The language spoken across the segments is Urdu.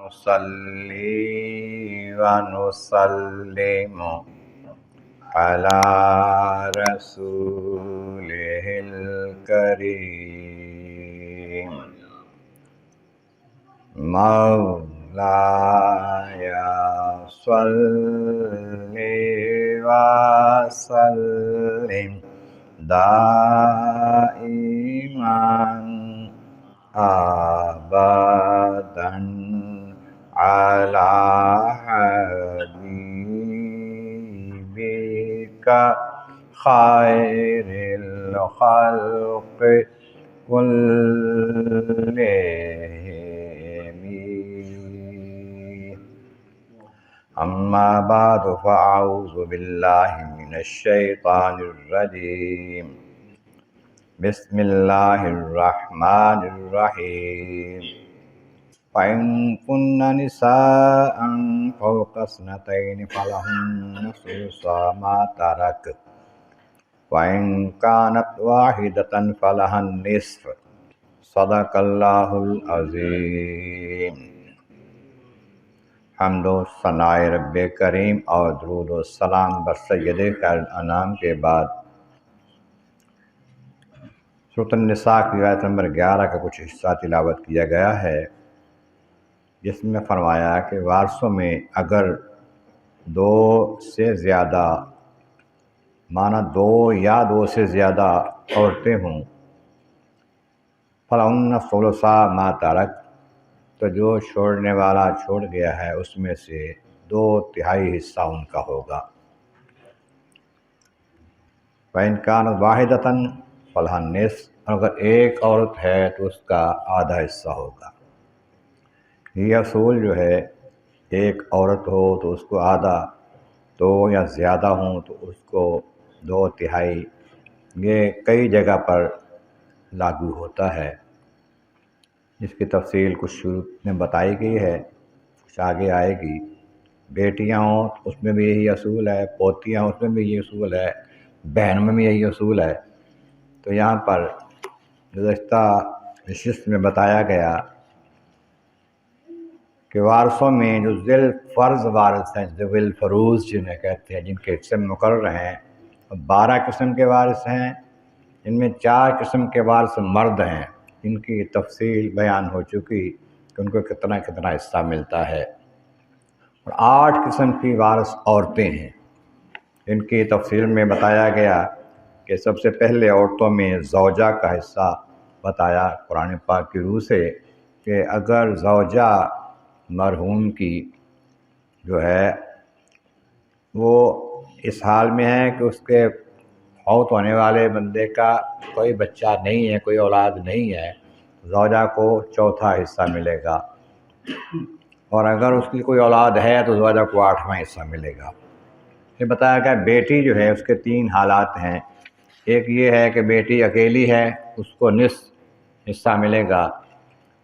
نصلي ونسلم على رسوله الكريم مولاي صل وسلم دائما أبدا على حبيبك خير الخلق كلهم. أما بعد فأعوذ بالله من الشيطان الرجيم. بسم الله الرحمن الرحيم. فإن كن نساء فوق اثنتين فلهن ثلث ما ترك وإن كانت واحدة فلها النصف. صدق اللہ العظیم. حمد و ثناء رب کریم اور درود و سلام بر سید خیر الانام کے بعد سورۃ النساء کی آیت نمبر 11 کا کچھ حصہ تلاوت کیا گیا ہے، جس میں فرمایا کہ وارثوں میں اگر دو سے زیادہ معنی دو یا دو سے زیادہ عورتیں ہوں، فلہن ثلثا ما ترک، تو جو چھوڑنے والا چھوڑ گیا ہے اس میں سے 2/3 حصہ ان کا ہوگا. وَإِنْ كَانَتْ وَاحِدَةً فَلَهَا النِّصْفُ، اگر ایک عورت ہے تو اس کا آدھا حصہ ہوگا. یہ اصول جو ہے، ایک عورت ہو تو اس کو آدھا، دو یا زیادہ ہوں تو اس کو 2/3، یہ کئی جگہ پر لاگو ہوتا ہے، جس کی تفصیل کچھ شروع میں بتائی گئی ہے، کچھ آگے آئے گی. بیٹیاں ہوں تو اس میں بھی یہی اصول ہے، پوتیاں ہوں اس میں بھی یہی اصول ہے، بہن میں بھی یہی اصول ہے. تو یہاں پر گزشتہ نشست میں بتایا گیا کہ وارثوں میں جو ذیل فرض وارث ہیں، ذوی الفروض جنہیں کہتے ہیں، جن کے حصے مقرر ہیں، 12 قسم کے وارث ہیں، جن میں 4 قسم کے وارث مرد ہیں. ان کی تفصیل بیان ہو چکی کہ ان کو کتنا کتنا حصہ ملتا ہے. اور 8 قسم کی وارث عورتیں ہیں، ان کی تفصیل میں بتایا گیا کہ سب سے پہلے عورتوں میں زوجہ کا حصہ بتایا قرآن پاک کی روح سے، کہ اگر زوجہ مرحوم کی جو ہے وہ اس حال میں ہے کہ اس کے فوت ہونے والے بندے کا کوئی بچہ نہیں ہے، کوئی اولاد نہیں ہے، زوجہ کو 4تھا حصہ ملے گا. اور اگر اس کی کوئی اولاد ہے تو زوجہ کو 8واں حصہ ملے گا. یہ بتایا گیا بیٹی جو ہے اس کے 3 حالات ہیں. ایک یہ ہے کہ بیٹی اکیلی ہے، اس کو نصف حصہ ملے گا،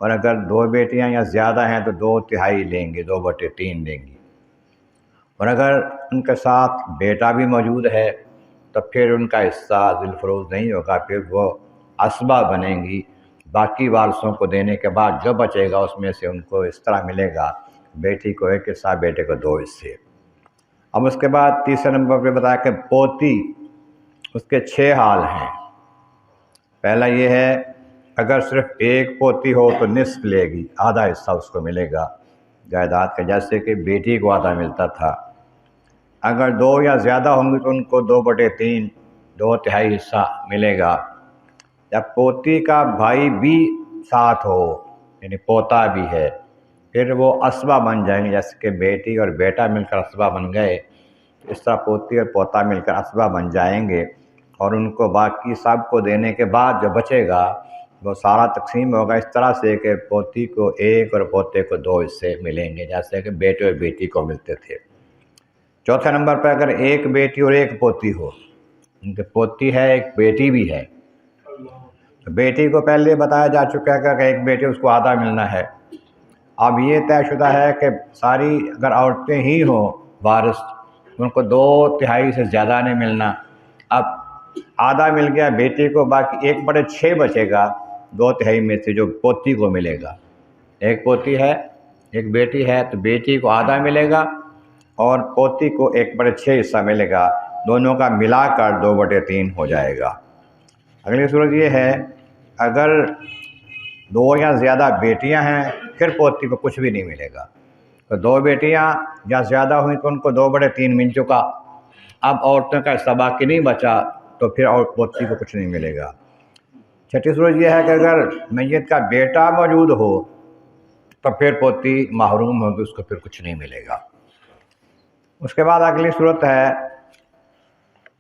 اور اگر 2 بیٹیاں یا زیادہ ہیں تو 2/3 لیں گے، 2/3 لیں گی. اور اگر ان کے ساتھ بیٹا بھی موجود ہے تو پھر ان کا حصہ ذی الفروض نہیں ہوگا، پھر وہ عصبہ بنیں گی. باقی وارثوں کو دینے کے بعد جو بچے گا اس میں سے ان کو اس طرح ملے گا، بیٹی کو 1 حصہ، بیٹے کو 2 حصے. اب اس کے بعد تیسرے نمبر پہ بتایا کہ پوتی، اس کے 6 حال ہیں. پہلا یہ ہے اگر صرف ایک پوتی ہو تو نصف لے گی، آدھا حصہ اس کو ملے گا جائیداد کا، جیسے کہ بیٹی کو آدھا ملتا تھا. اگر 2 یا زیادہ ہوں گی تو ان کو 2/3، 2/3 حصہ ملے گا. جب پوتی کا بھائی بھی ساتھ ہو، یعنی پوتا بھی ہے، پھر وہ عصبہ بن جائیں گے، جیسے کہ بیٹی اور بیٹا مل کر عصبہ بن گئے، اس طرح پوتی اور پوتا مل کر عصبہ بن جائیں گے. اور ان کو باقی سب کو دینے کے بعد جو بچے گا وہ سارا تقسیم ہوگا اس طرح سے کہ پوتی کو 1 اور پوتے کو 2 حصے ملیں گے، جیسے کہ بیٹے اور بیٹی کو ملتے تھے. چوتھے نمبر پہ اگر ایک بیٹی اور ایک پوتی ہو، ان کے پوتی ہے ایک بیٹی بھی ہے، تو بیٹی کو پہلے بتایا جا چکا ہے کہ ایک بیٹی اس کو آدھا ملنا ہے. اب یہ طے شدہ ہے کہ ساری اگر عورتیں ہی ہوں وارث، ان کو 2/3 سے زیادہ نہیں ملنا. اب آدھا مل گیا بیٹی کو، باقی 1/6 بچے گا 2/3 میں سے جو پوتی کو ملے گا. ایک پوتی ہے، ایک بیٹی ہے تو بیٹی کو آدھا ملے گا اور پوتی کو 1/6 حصہ ملے گا، دونوں کا ملا کر 2/3 ہو جائے گا۔ اگلی صورت یہ ہے اگر 2 یا زیادہ بیٹیاں ہیں پھر پوتی کو کچھ بھی نہیں ملے گا۔ تو 2 بیٹیاں یا زیادہ ہوئیں تو ان کو 2/3 مل چکا، اب عورتوں کا حصہ باقی نہیں بچا تو پھر اور پوتی کو کچھ نہیں ملے گا۔ چھٹی صورت یہ ہے کہ اگر میت کا بیٹا موجود ہو تو پھر پوتی محروم ہوگی، اس کو پھر کچھ نہیں ملے گا۔ اس کے بعد اگلی صورت ہے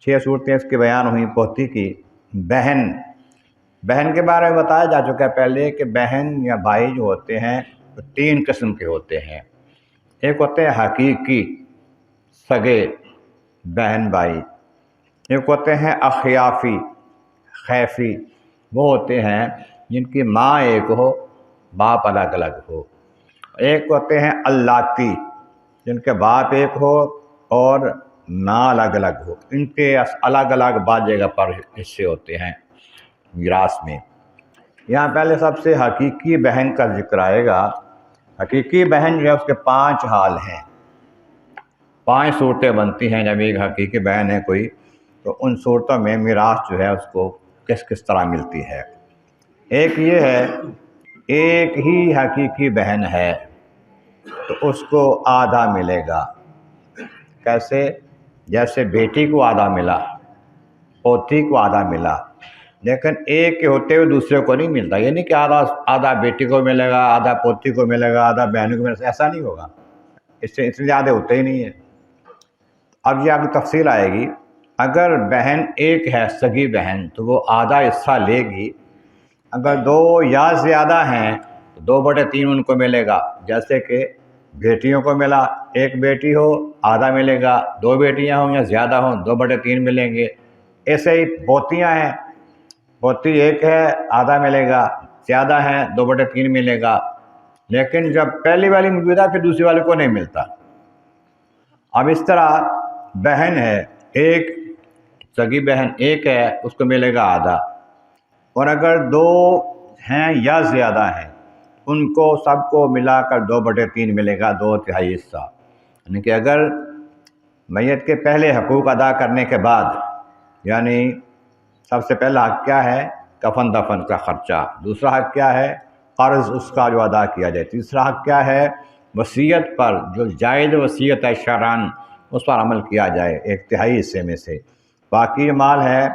6 صورتیں اس کی بیان ہوئیں پوتی کی۔ بہن کے بارے میں بتایا جا چکا ہے پہلے کہ بہن یا بھائی جو ہوتے ہیں وہ 3 قسم کے ہوتے ہیں۔ ایک ہوتے ہیں حقیقی سگے بہن بھائی، ایک ہوتے ہیں اخیافی خیفی، وہ ہوتے ہیں جن کی ماں ایک ہو باپ الگ الگ ہو۔ ایک ہوتے ہیں اللاتی جن کے باپ ایک ہو اور ماں الگ الگ ہو، ان کے الگ الگ بعض جگہ پر حصے ہوتے ہیں میراث میں۔ یہاں پہلے سب سے حقیقی بہن کا ذکر آئے گا۔ حقیقی بہن جو ہے اس کے 5 حال ہیں، 5 صورتیں بنتی ہیں جب ایک حقیقی بہن ہے کوئی، تو ان صورتوں میں میراث جو ہے اس کو کس طرح ملتی ہے۔ ایک یہ ہے ایک ہی حقیقی بہن ہے تو اس کو آدھا ملے گا۔ کیسے؟ جیسے بیٹی کو آدھا ملا، پوتی کو آدھا ملا، لیکن ایک کے ہوتے ہوئے دوسرے کو نہیں ملتا۔ یہ نہیں کہ آدھا بیٹی کو ملے گا، آدھا پوتی کو ملے گا، آدھا بہن کو ملے گا، ایسا نہیں ہوگا، اس سے اتنے زیادہ ہوتے ہی نہیں ہے۔ اب یہ آگے تفصیل آئے گی۔ اگر بہن ایک ہے سگی بہن تو وہ آدھا حصہ لے گی، اگر 2 یا زیادہ ہیں تو 2/3 ان کو ملے گا، جیسے کہ بیٹیوں کو ملا، ایک بیٹی ہو آدھا ملے گا، 2 بیٹیاں ہوں یا زیادہ ہوں 2/3 ملیں گے۔ ایسے ہی پوتیاں ہیں، پوتی ایک ہے آدھا ملے گا، زیادہ ہیں 2/3 ملے گا، لیکن جب پہلی والی موجود ہے پھر دوسری والی کو نہیں ملتا۔ اب اس طرح بہن ہے ایک، سگی بہن ایک ہے، اس کو ملے گا آدھا، اور اگر 2 ہیں یا زیادہ ہیں ان کو سب کو ملا کر 2/3 ملے گا، 2/3 حصہ۔ یعنی کہ اگر میت کے پہلے حقوق ادا کرنے کے بعد، یعنی سب سے پہلا حق کیا ہے؟ کفن دفن کا خرچہ، دوسرا حق کیا ہے؟ قرض اس کا جو ادا کیا جائے، تیسرا حق کیا ہے؟ وصیت پر جو جائز وصیت ہے شرعاً اس پر عمل کیا جائے 1/3 حصے میں سے، باقی مال ہے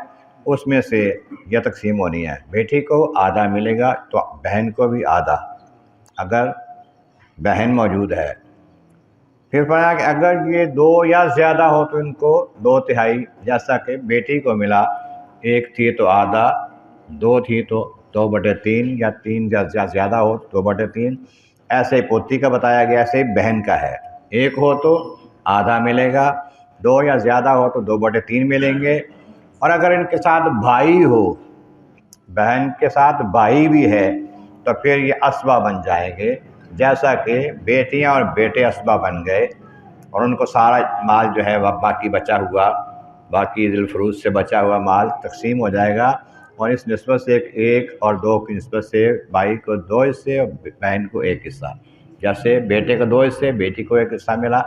اس میں سے یہ تقسیم ہونی ہے۔ بیٹی کو آدھا ملے گا تو بہن کو بھی آدھا اگر بہن موجود ہے۔ پھر فرمایا کہ اگر یہ 2 یا زیادہ ہو تو ان کو 2/3، جیسا کہ بیٹی کو ملا، 1 تھی تو آدھا، 2 تھی تو 2/3، یا 3 یا زیادہ ہو 2/3۔ ایسے ہی پوتی کا بتایا گیا، ایسے ہی بہن کا ہے، 1 ہو تو آدھا ملے گا، 2 یا زیادہ ہو تو 2/3 ملیں گے۔ اور اگر ان کے ساتھ بھائی ہو، بہن کے ساتھ بھائی بھی ہے تو پھر یہ اسبہ بن جائیں گے، جیسا کہ بیٹیاں اور بیٹے اسبہ بن گئے، اور ان کو سارا مال جو ہے باقی بچا ہوا، باقی ذی الفروض سے بچا ہوا مال تقسیم ہو جائے گا، اور اس نسبت سے 1 اور 2 کی نسبت سے بھائی کو 2 حصے اور بہن کو 1 حصہ، جیسے بیٹے کو 2 حصے، بیٹی کو 1 حصہ ملا،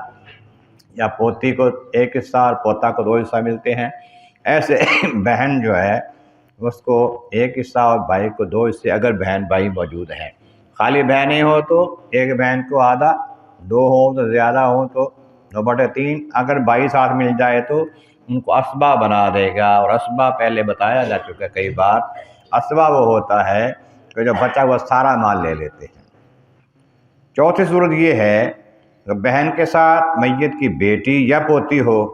یا پوتی کو 1 حصہ اور پوتا کو 2 حصہ ملتے ہیں، ایسے بہن جو ہے اس کو 1 حصہ اور بھائی کو 2 حصے اگر بہن بھائی موجود ہیں۔ خالی بہنیں ہو تو ایک بہن کو آدھا، 2 ہوں تو زیادہ ہوں تو 2/3، اگر بھائی ساتھ مل جائے تو ان کو اسبہ بنا دے گا۔ اور اسبہ پہلے بتایا جا چکا کئی بار، اسبہ وہ ہوتا ہے کہ جو بچا ہوا سارا مال لے لیتے ہیں۔ چوتھی صورت یہ ہے کہ بہن کے ساتھ میت کی بیٹی یا پوتی ہو،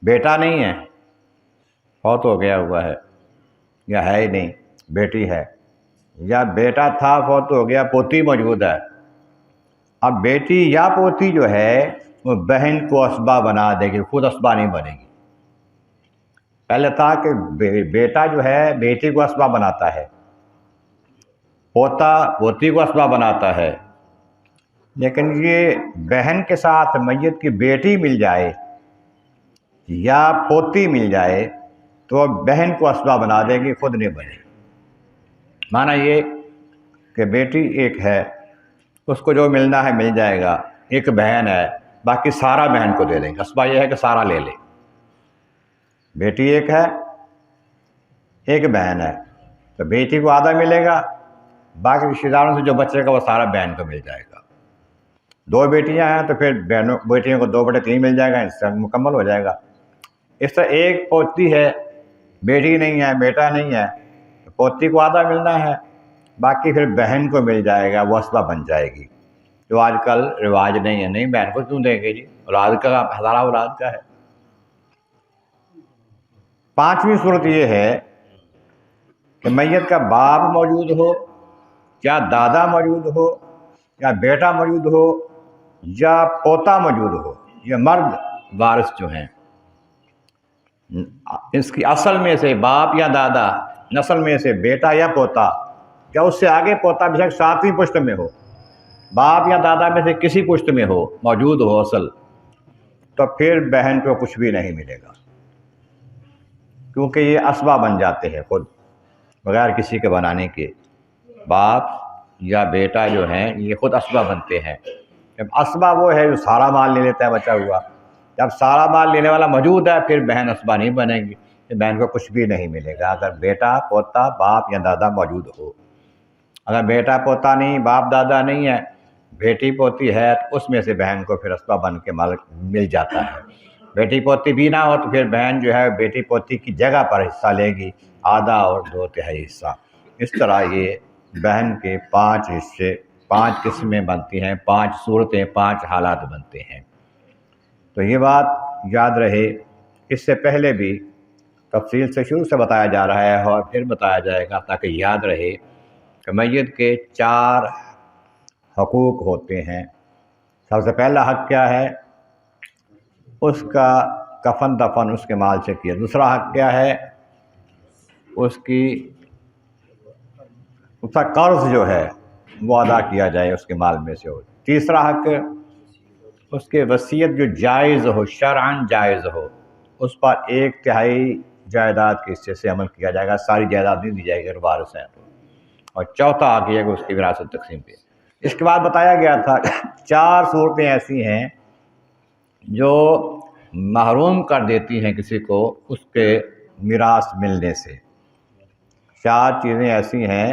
بیٹا نہیں ہے، فوت ہو گیا ہوا ہے یا ہے ہی نہیں، بیٹی ہے، یا بیٹا تھا فوت ہو گیا، پوتی موجود ہے۔ اب بیٹی یا پوتی جو ہے وہ بہن کو اسبہ بنا دے گی، خود اسبہ نہیں بنے گی۔ پہلے تھا کہ بیٹا جو ہے بیٹی کو اسبہ بناتا ہے، پوتا پوتی کو اسبہ بناتا ہے، لیکن یہ بہن کے ساتھ میت کی بیٹی مل جائے یا پوتی مل جائے تو بہن کو اسبہ بنا دے گی، خود نہیں بنے گی۔ معنی یہ کہ بیٹی ایک ہے، اس کو جو ملنا ہے مل جائے گا. ایک بہن ہے, باقی سارا بہن کو دے دیں گے. اسبا یہ ہے کہ سارا لے لے. بیٹی ایک ہے, ایک بہن ہے, تو بیٹی کو آدھا ملے گا, باقی رشتہ داروں سے جو بچے گا وہ سارا بہن کو مل جائے گا. 2 بیٹیاں ہیں تو پھر بیٹیوں کو 2/3 مل جائے گا, اس سے مکمل ہو جائے گا. اس طرح ایک پوتی ہے, بیٹی نہیں ہے, بیٹا نہیں ہے, تو پوتی کو آدھا ملنا ہے, باقی پھر بہن کو مل جائے گا, وہ اسبا بن جائے گی. جو آج کل رواج نہیں ہے, نہیں بہن کو کیوں دیں گے جی, اولاد کا ہزارہ اولاد کا ہے. 5ویں صورت یہ ہے کہ میت کا باپ موجود ہو, یا دادا موجود ہو, یا بیٹا موجود ہو, یا پوتا موجود ہو. یہ مرد وارث جو ہیں, اس کی اصل میں سے باپ یا دادا, نسل میں سے بیٹا یا پوتا, یا اس سے آگے پوتا بے شک 7ویں پشت میں ہو, باپ یا دادا میں سے کسی پشت میں ہو, موجود ہو اصل, تو پھر بہن کو کچھ بھی نہیں ملے گا, کیونکہ یہ اسبا بن جاتے ہیں خود بغیر کسی کے بنانے کے. باپ یا بیٹا جو ہیں یہ خود اسبا بنتے ہیں. جب اسبا وہ ہے جو سارا مال لے لیتا ہے بچا ہوا, جب سارا مال لینے والا موجود ہے پھر بہن اسبا نہیں بنے گی, بہن کو کچھ بھی نہیں ملے گا اگر بیٹا پوتا باپ یا دادا موجود ہو. اگر بیٹا پوتا نہیں, باپ دادا نہیں ہے, بیٹی پوتی ہے, تو اس میں سے بہن کو پھر اسبا بن کے مال مل جاتا ہے. بیٹی پوتی بھی نہ ہو تو پھر بہن جو ہے بیٹی پوتی کی جگہ پر حصہ لے گی, آدھا اور 2/3 حصہ. اس طرح یہ بہن کے 5 حصے, 5 قسمیں بنتی ہیں, 5 صورتیں, 5 حالات بنتے ہیں. تو یہ بات یاد رہے. اس سے پہلے بھی تفصیل سے شروع سے بتایا جا رہا ہے اور پھر بتایا جائے گا تاکہ یاد رہے کہ میت کے 4 حقوق ہوتے ہیں. سب سے پہلا حق کیا ہے, اس کا کفن دفن اس کے مال سے کیا. دوسرا حق کیا ہے, اس کا قرض جو ہے وہ ادا کیا جائے اس کے مال میں سے ہو. تیسرا حق اس کے وصیت جو جائز ہو, شرعاً جائز ہو, اس پر 1/3 جائیداد کے حصے سے عمل کیا جائے گا, ساری جائیداد نہیں دی جائے گی اگر وارث ہیں تو. اور چوتھا حق یہ کہ اس کی وراثت تقسیم پہ. اس کے بعد بتایا گیا تھا 4 صورتیں ایسی ہیں جو محروم کر دیتی ہیں کسی کو اس کے میراث ملنے سے. 4 چیزیں ایسی ہیں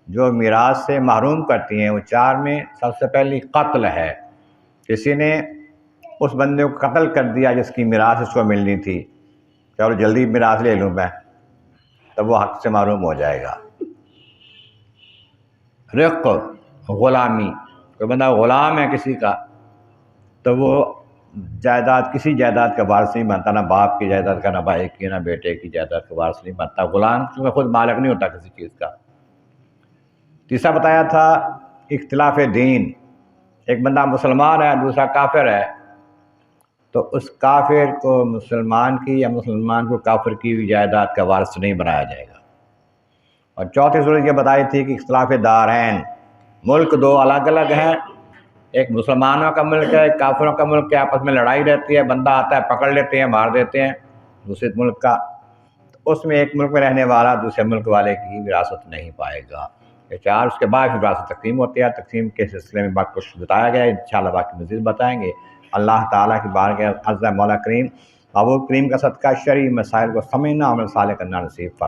جو میراث سے محروم کرتی ہیں. وہ 4 میں سب سے پہلی قتل ہے. کسی نے اس بندے کو قتل کر دیا جس کی میراث اس کو ملنی تھی, چلو جلدی میراث لے لوں میں, تب وہ حق سے محروم ہو جائے گا. رق, غلامی, کوئی بندہ غلام ہے کسی کا تو وہ جائیداد, کسی جائیداد کا وارث نہیں بنتا, نہ باپ کی جائیداد کا, نہ بھائی کی, نہ بیٹے کی جائیداد کا وارث نہیں بنتا. غلام کیونکہ خود مالک نہیں ہوتا کسی چیز کا. تیسرا بتایا تھا اختلاف دین. ایک بندہ مسلمان ہے, دوسرا کافر ہے, تو اس کافر کو مسلمان کی یا مسلمان کو کافر کی ہوئی جائیداد کا وارث نہیں بنایا جائے گا. اور چوتھی صورت یہ بتائی تھی کہ اختلاف دارین, ملک 2 الگ الگ ہیں, ایک مسلمانوں کا ملک ہے, ایک کافروں کا ملک ہے, آپس میں لڑائی رہتی ہے, بندہ آتا ہے پکڑ لیتے ہیں, مار دیتے ہیں دوسرے ملک کا, تو اس میں ایک ملک میں رہنے والا دوسرے ملک والے کی وراثت نہیں پائے گا. یہ 4. اس کے بعد پھر وراثت تقسیم ہوتی ہے. تقسیم کے سلسلے میں بات کچھ بتایا گیا ہے, انشاءاللہ باقی مزید بتائیں گے. اللہ تعالیٰ کی بارگاہ عرض ہے مولا کریم, ابو کریم کا صدقہ شرعی مسائل کو سمجھنا, عمل صالح کرنا نصیب فرمائے.